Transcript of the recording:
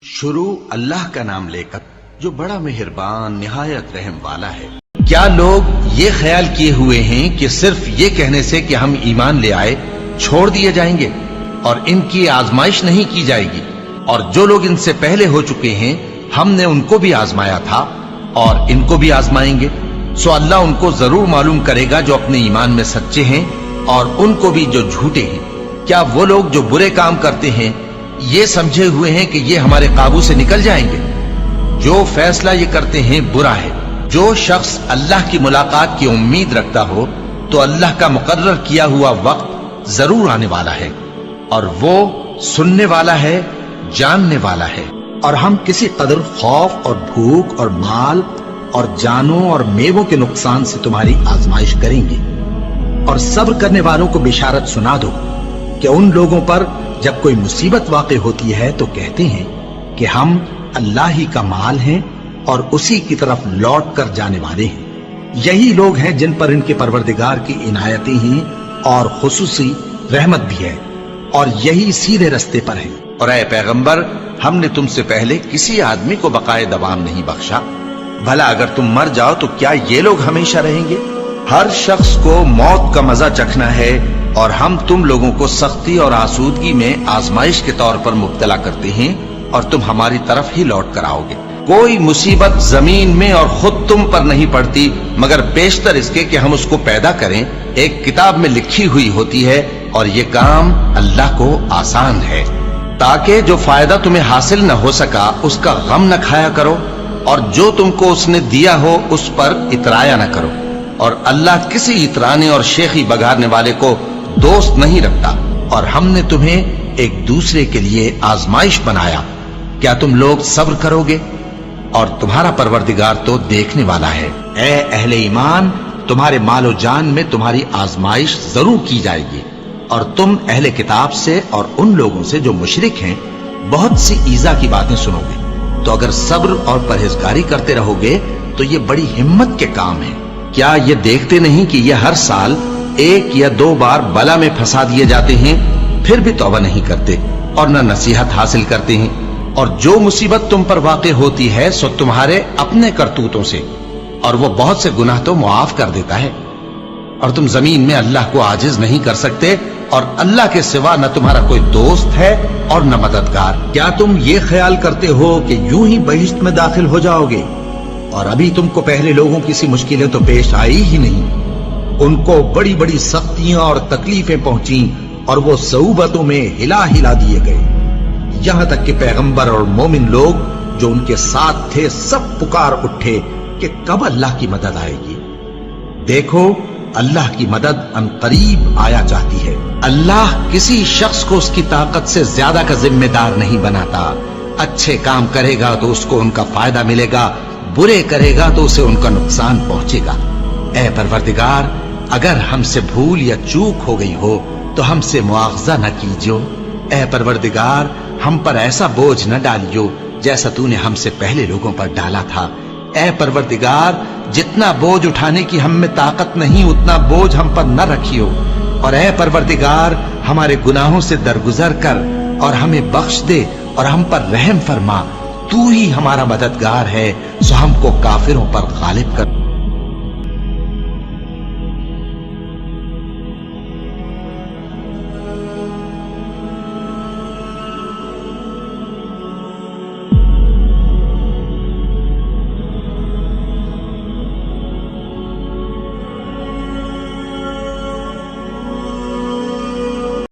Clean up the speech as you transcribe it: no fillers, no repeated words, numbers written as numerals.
शुरू अल्लाह का नाम लेकर जो बड़ा मेहरबान निहायत रहम वाला है। क्या लोग ये ख्याल किए हुए हैं कि सिर्फ ये कहने से कि हम ईमान ले आए छोड़ दिए जाएंगे और इनकी आजमाइश नहीं की जाएगी? और जो लोग इनसे पहले हो चुके हैं हमने उनको भी आजमाया था और इनको भी आजमाएंगे। सो अल्लाह उनको जरूर मालूम करेगा जो अपने ईमान में सच्चे हैं और उनको भी जो झूठे हैं। क्या वो लोग जो बुरे काम करते हैं ये समझे हुए हैं कि ये हमारे काबू से निकल जाएंगे? जो फैसला ये करते हैं बुरा है। जो शख्स अल्लाह की मुलाकात की उम्मीद रखता हो तो अल्लाह का मुकर्रर किया हुआ वक्त जरूर आने वाला है और वो सुनने वाला है, जानने वाला है। और हम किसी कदर खौफ और भूख और माल और जानों और मेवों के नुकसान से तुम्हारी आजमाइश करेंगे। और सब्र करने वालों को बिशारत सुना दो कि उन लोगों पर जब कोई मुसीबत वाक़ई होती है तो कहते हैं कि हम अल्लाह ही का माल हैं और उसी की तरफ लौट कर जाने वाले हैं। यही लोग हैं जिन पर इनके परवरदिगार की इनायतें हैं और खुसूसी रहमत भी है और यही सीधे रास्ते पर हैं। और ऐ पैगंबर, हमने तुमसे पहले किसी आदमी को बकाए दवाम नहीं बख्शा। भला अगर तुम मर जाओ तो क्या ये लोग हमेशा रहेंगे? हर शख्स को मौत का मजा चखना है और हम तुम लोगों को सख्ती और आसूदगी में आजमाइश के तौर पर मुब्तला करते हैं और तुम हमारी तरफ ही लौट कर आओगे। कोई मुसीबत जमीन में और खुद तुम पर नहीं पड़ती मगर बेशतर इसके कि हम उसको पैदा करें एक किताब में लिखी हुई होती है और ये काम अल्लाह को आसान है, ताकि जो फायदा तुम्हें हासिल न हो सका उसका गम न खाया करो और जो तुमको उसने दिया हो उस पर इतराया न करो। और अल्लाह किसी इतराने और शेखी बघारने वाले को दोस्त नहीं रखता। और हमने तुम्हें एक दूसरे के लिए आजमाइश बनाया, क्या तुम लोग सब्र करोगे? और तुम्हारा परवरदिगार तो देखने वाला है। ए अहले ईमान, तुम्हारे मालो जान में तुम्हारी आजमाइश जरूर की जाएगी और तुम अहले किताब से और उन लोगों से जो मुशरिक हैं बहुत सी ईजा की बातें सुनोगे। तो अगर सब्र और परहेजगारी करते रहोगे तो ये बड़ी हिम्मत के काम है। क्या ये देखते नहीं कि ये हर साल 1 या 2 बार बला में फंसा दिए जाते हैं, फिर भी तौबा नहीं करते और न नसीहत हासिल करते हैं। और जो मुसीबत तुम पर वाक़ई होती है सो तुम्हारे अपने करतूतों से, और वो बहुत से गुनाह तो मुआफ कर देता है। और तुम जमीन में अल्लाह को आजिज नहीं कर सकते और अल्लाह के सिवा न तुम्हारा कोई दोस्त है और न मददगार। क्या तुम ये ख्याल करते हो कि यूं ही बहिश्त में दाखिल हो जाओगे और अभी तुमको पहले लोगों की सी मुश्किलें तो पेश आई ही नहीं? उनको बड़ी बड़ी सख्तियां और तकलीफें पहुंची और वो सऊबतों में हिला हिला दिए गए, यहां तक कि पैगंबर और मोमिन लोग जो उनके साथ थे सब पुकार उठे कि कब अल्लाह की मदद आएगी। देखो, अल्लाह की मदद अनकरीब आया चाहती है। अल्लाह किसी शख्स को उसकी ताकत से ज्यादा का जिम्मेदार नहीं बनाता। अच्छे काम करेगा तो उसको उनका फायदा मिलेगा, बुरे करेगा तो उसे उनका नुकसान पहुंचेगा। ऐ परवरदिगार, अगर हमसे भूल या चूक हो गई हो तो हमसे मुआवजा न कीजियो। ऐ परवरदिगार, हम पर ऐसा बोझ न डालियो जैसा तूने हमसे पहले लोगों पर डाला था। ऐ परवरदिगार, जितना बोझ उठाने की हम में ताकत नहीं उतना बोझ हम पर न रखियो। और ऐ परवरदिगार, हमारे गुनाहों से दरगुजर कर और हमें बख्श दे और हम पर रहम फरमा। तू ही हमारा मददगार है, सो हमको काफिरों पर गालिब कर।